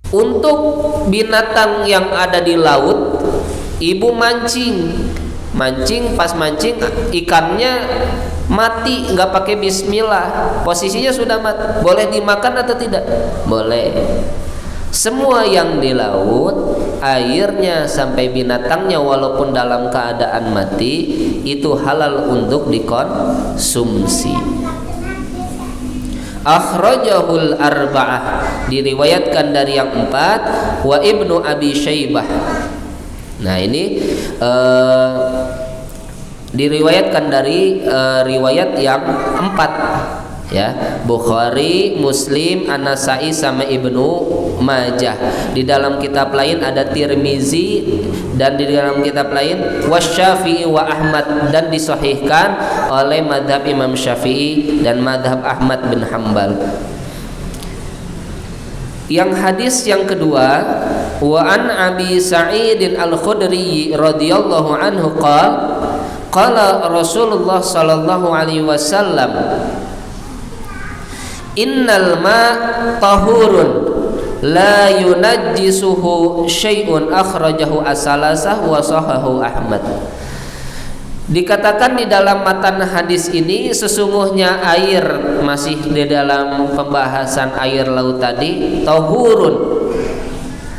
Untuk binatang yang ada di laut, ibu mancing pas mancing ikannya mati, nggak pakai bismillah, posisinya sudah mati, boleh dimakan atau tidak? Boleh. Semua yang di laut, airnya sampai binatangnya walaupun dalam keadaan mati, itu halal untuk dikonsumsi. Akhrajahul arba'ah, diriwayatkan dari yang 4, wa Ibnu Abi Syaibah. Nah ini diriwayatkan dari riwayat yang 4 ya, Bukhari, Muslim, An-Nasa'i sama Ibnu Majah. Di dalam kitab lain ada Tirmizi, dan di dalam kitab lain Wasyafi'i wa Ahmad, dan disahihkan oleh madhab Imam Syafi'i dan madhab Ahmad bin Hambal. Yang hadis yang kedua, wa an Abi Sa'id Al-Khudri radhiyallahu anhu qala Rasulullah sallallahu alaihi wasallam, innal ma tahurun la yunajjisuhu syai'un, akhrajahu as-salasah wa sahahu Ahmad. Dikatakan di dalam matan hadis ini, sesungguhnya air, masih di dalam pembahasan air laut tadi,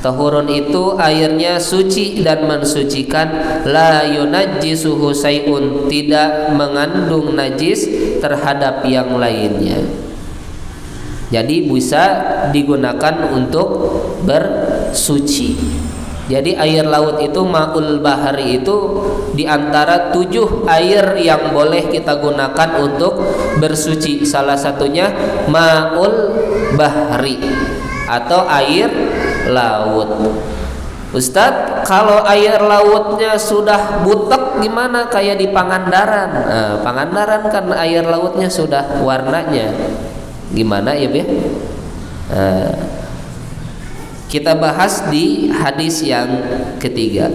tahurun itu airnya suci dan mensucikan, la yunajjisuhu syai'un, tidak mengandung najis terhadap yang lainnya. Jadi bisa digunakan untuk bersuci. Jadi air laut itu, ma'ul bahari itu di antara 7 air yang boleh kita gunakan untuk bersuci. Salah satunya ma'ul bahri atau air laut. Ustadz, kalau air lautnya sudah butek gimana? Kayak di Pangandaran. Nah, Pangandaran kan air lautnya sudah warnanya gimana ya, Beh? Kita bahas di hadis yang ketiga.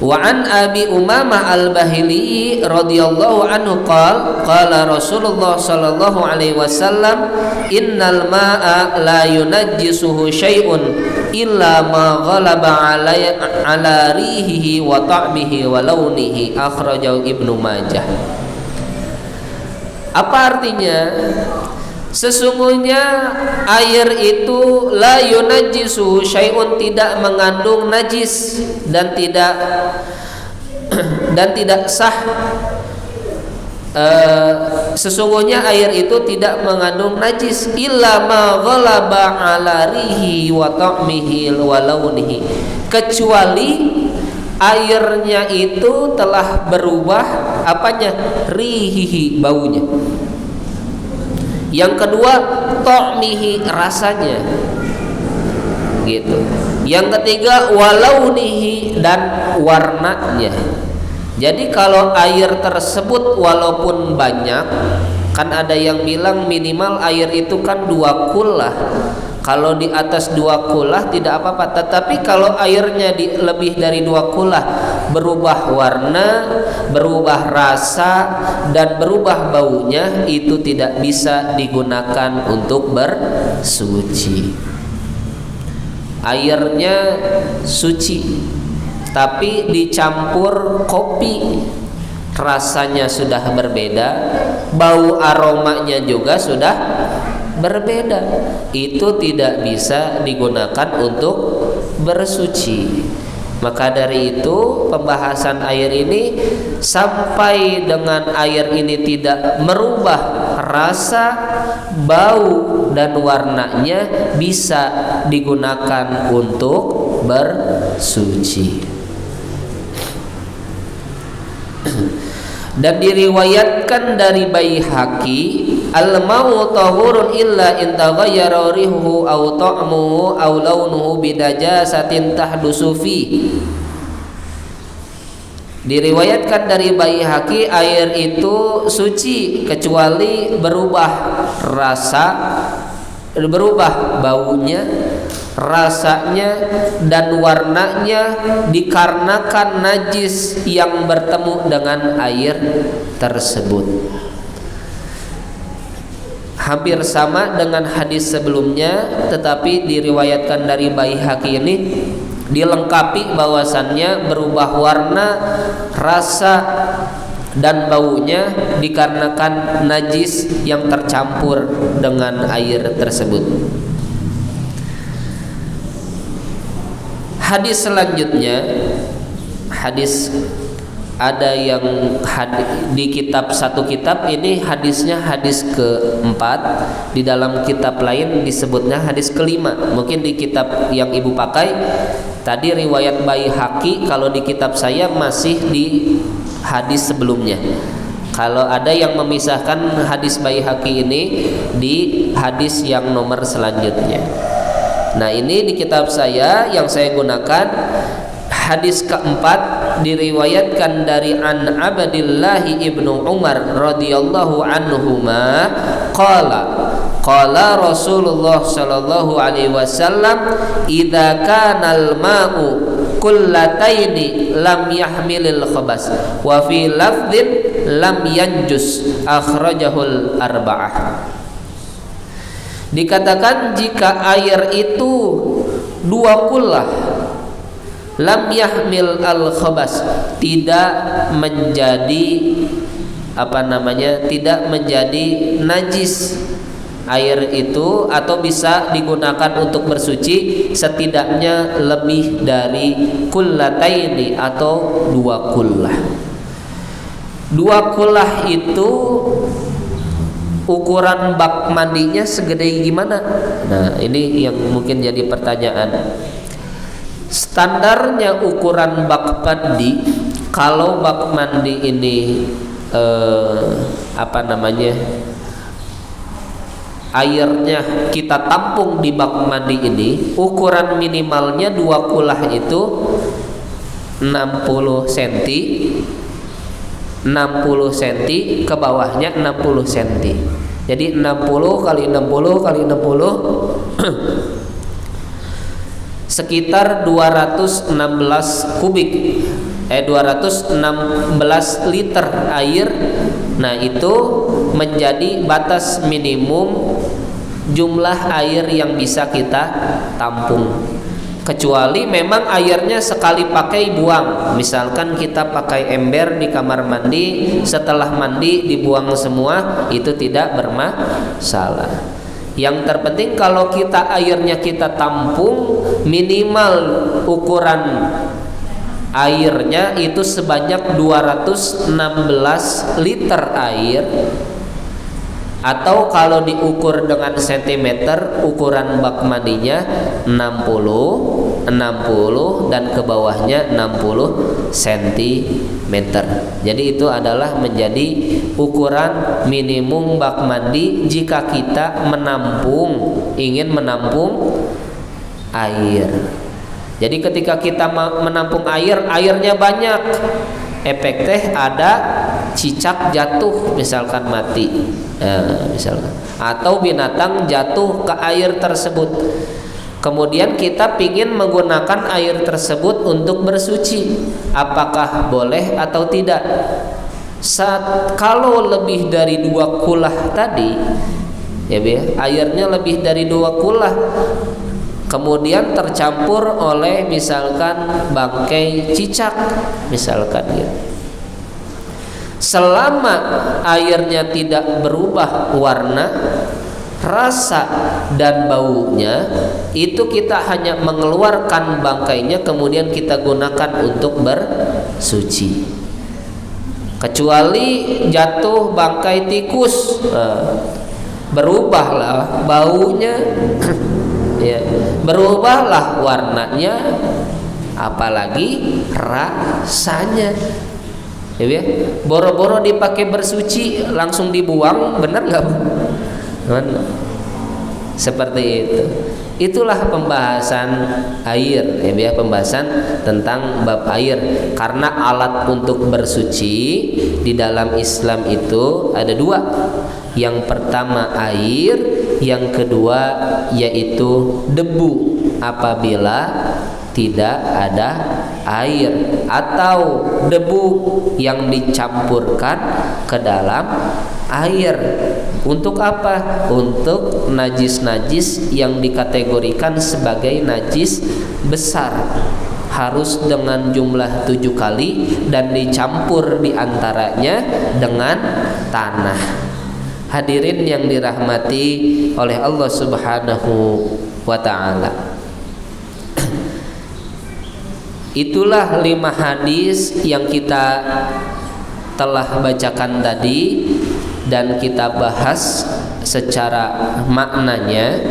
Wa an Abi Umamah Al-Bahili radhiyallahu anhu qala Rasulullah sallallahu alaihi wasallam, innal ma'a la yunajjisuhu syai'un illa ma ghalaba ala rihihi wa ta'mihi wa launihi, akhrajahu Ibnu Majah. Apa artinya? Sesungguhnya air itu la yunajjisu syai'un, tidak mengandung najis dan tidak sah. Sesungguhnya air itu tidak mengandung najis illa ma ghalaba ala rihi wa ta'mihi wa launihi, kecuali airnya itu telah berubah apanya? Rihihi, baunya. Yang kedua, ta'mihi, rasanya, gitu. Yang ketiga, walaunihi, dan warnanya. Jadi kalau air tersebut walaupun banyak, kan ada yang bilang minimal air itu kan 2 kullah. Kalau di atas 2 kullah tidak apa-apa. Tetapi kalau airnya lebih dari 2 kullah, berubah warna, berubah rasa, dan berubah baunya, itu tidak bisa digunakan untuk bersuci. Airnya suci, tapi dicampur kopi, rasanya sudah berbeda, bau aromanya juga sudah berbeda, itu tidak bisa digunakan untuk bersuci. Maka dari itu pembahasan air ini, sampai dengan air ini tidak merubah rasa, bau, dan warnanya, bisa digunakan untuk bersuci. Dan diriwayatkan dari Baihaqi, al-ma'u tahurun illa in taghayyara rihuhu aw ta'muhu aw launuhu bidajasatin tahdusu fi. Diriwayatkan dari Baihaqi, air itu suci kecuali berubah rasa, berubah baunya, rasanya, dan warnanya dikarenakan najis yang bertemu dengan air tersebut. hampir sama dengan hadis sebelumnya, tetapi diriwayatkan dari Baihaqi ini dilengkapi bahwasannya berubah warna, rasa dan baunya dikarenakan najis yang tercampur dengan air tersebut. Hadis selanjutnya, hadis ada yang di kitab, satu kitab ini hadisnya hadis keempat, di dalam kitab lain disebutnya hadis kelima. Mungkin di kitab yang ibu pakai tadi riwayat Baihaqi, kalau di kitab saya masih di hadis sebelumnya. Kalau ada yang memisahkan hadis Baihaqi ini di hadis yang nomor selanjutnya. Nah, ini di kitab saya yang saya gunakan hadis keempat, diriwayatkan dari an Abdillah ibnu Umar radhiyallahu anhuma qala Rasulullah sallallahu alaihi wasallam idza kana al-ma'u kullataini lam yahmilil khabas wa fi lafdhin lam yanjus akhrajahul arba'ah. Dikatakan jika air itu dua kullah, lam yahmil al khabas, tidak menjadi tidak menjadi najis air itu, atau bisa digunakan untuk bersuci setidaknya lebih dari kullataini atau dua kullah. Dua kullah itu ukuran bak mandinya segede gimana? Nah, ini yang mungkin jadi pertanyaan. Standarnya ukuran bak mandi, kalau bak mandi ini airnya kita tampung di bak mandi ini, ukuran minimalnya dua kulah itu 60 cm, 60 cm, ke bawahnya 60 cm. Jadi 60 kali 60 kali 60 sekitar 216 kubik, 216 liter air. Nah, itu menjadi batas minimum jumlah air yang bisa kita tampung. Kecuali memang airnya sekali pakai buang. Misalkan kita pakai ember di kamar mandi, setelah mandi dibuang semua, itu tidak bermasalah. Yang terpenting kalau kita airnya kita tampung, minimal ukuran airnya itu sebanyak 216 liter air, atau kalau diukur dengan sentimeter, ukuran bak mandinya 60 dan ke bawahnya 60 cm. Jadi itu adalah menjadi ukuran minimum bak mandi jika kita ingin menampung air. Jadi ketika kita menampung air, airnya banyak, efek teh ada cicak jatuh misalkan mati, misalkan, atau binatang jatuh ke air tersebut. Kemudian kita ingin menggunakan air tersebut untuk bersuci, apakah boleh atau tidak? Kalau lebih dari 2 kulah tadi, ya airnya lebih dari 2 kulah, kemudian tercampur oleh misalkan bangkai cicak, misalkan gitu. Selama airnya tidak berubah warna, rasa dan baunya, itu kita hanya mengeluarkan bangkainya kemudian kita gunakan untuk bersuci. Kecuali jatuh bangkai tikus, berubahlah baunya, ya, berubahlah warnanya, apalagi rasanya. Ya, boro-boro dipakai bersuci langsung dibuang, benar nggak? Seperti itu. Itulah pembahasan air, ya, pembahasan tentang bab air. Karena alat untuk bersuci di dalam Islam itu ada 2. Yang pertama air, yang kedua yaitu debu apabila tidak ada air, atau debu yang dicampurkan ke dalam air. Untuk apa? Untuk najis-najis yang dikategorikan sebagai najis besar, harus dengan jumlah 7 kali dan dicampur diantaranya dengan tanah. Hadirin yang dirahmati oleh Allah Subhanahu wa ta'ala, itulah 5 hadis yang kita telah bacakan tadi dan kita bahas secara maknanya.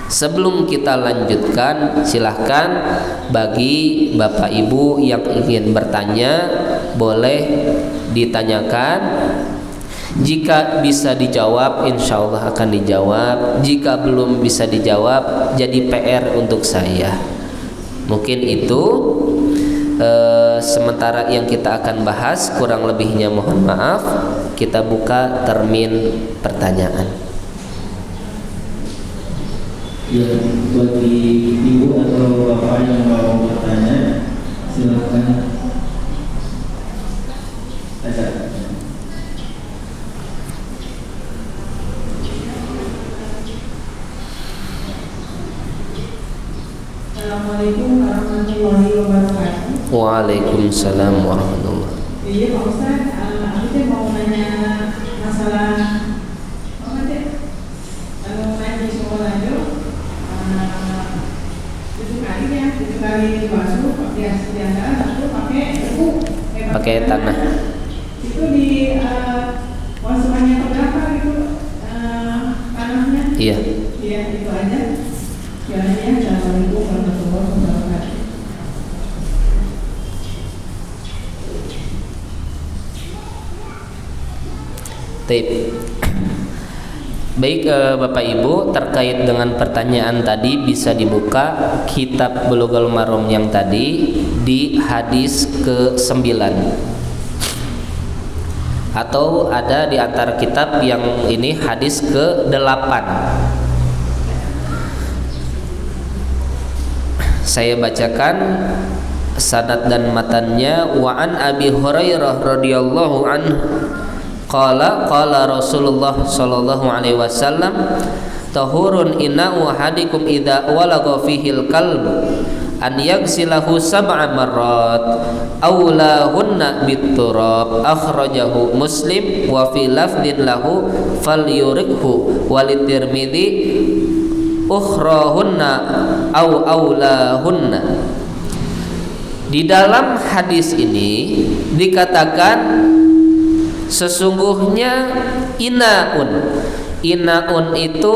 Sebelum kita lanjutkan, silahkan bagi Bapak Ibu yang ingin bertanya boleh ditanyakan. Jika bisa dijawab, insya Allah akan dijawab. Jika belum bisa dijawab, jadi PR untuk saya. Mungkin itu sementara yang kita akan bahas, kurang lebihnya mohon maaf. Kita buka termin pertanyaan. Ya, bagi ibu atau bapak yang mau bertanya, silakan. Ada. Assalamualaikum warahmatullahi wabarakatuh. Waalaikumsalam warahmatullahi. Iya Pak Ustaz, aku mau nanya masalah apa deh? Kalau main di sekolah itu, 7 kali ya, 7 kali dibasuh, di antara satu pakai debu, Pakai tanah. Itu di masukannya berapa gitu tanahnya? Iya. Iya, itu aja. Jalannya. Assalamualaikum warahmatullahi wabarakatuh. Baik Bapak Ibu, terkait dengan pertanyaan tadi bisa dibuka kitab Bulughul Maram yang tadi di hadis ke-9, atau ada di antara kitab yang ini hadis ke-8. Saya bacakan sanad dan matannya. Wa an Abi Hurairah radhiyallahu anhu qala Rasulullah sallallahu alaihi wasallam tahurun ina'u ahadikum idza walagha fihil kalb an yaghsilahu sab'a marrat awlahunna biturab. Akhrajahu Muslim wa fi lafdin lahu falyurikhu walitirmidzi ukhrahunna aw awlahunna. Di dalam hadis ini dikatakan sesungguhnya inaun itu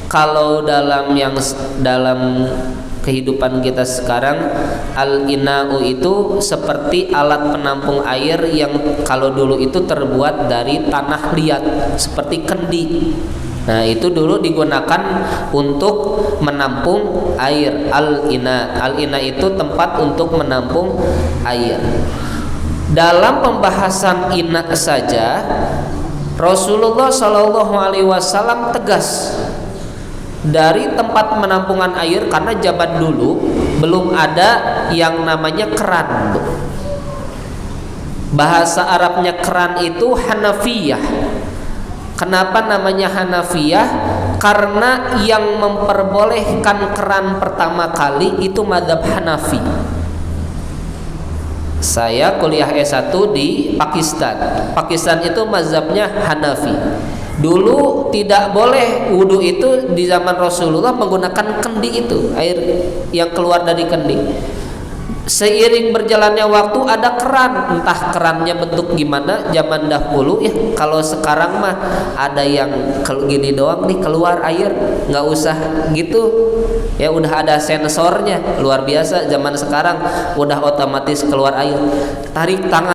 kalau dalam kehidupan kita sekarang, al-ina'u itu seperti alat penampung air yang kalau dulu itu terbuat dari tanah liat seperti kendi. Nah, itu dulu digunakan untuk menampung air. Al-ina itu tempat untuk menampung air. Dalam pembahasan ina saja Rasulullah Shallallahu Alaihi Wasallam tegas dari tempat penampungan air, karena zaman dulu belum ada yang namanya keran. Bahasa Arabnya keran itu Hanafiyah. Kenapa namanya Hanafiyah? Karena yang memperbolehkan keran pertama kali itu mazhab Hanafi. Saya kuliah S1 di Pakistan. Pakistan itu mazhabnya Hanafi. Dulu tidak boleh wudu itu di zaman Rasulullah menggunakan kendi itu, air yang keluar dari kendi. Seiring berjalannya waktu ada keran, entah kerannya bentuk gimana zaman dahulu ya. Kalau sekarang mah ada yang gini doang nih keluar air, nggak usah gitu ya, udah ada sensornya, luar biasa. Zaman sekarang udah otomatis keluar air, tarik tangan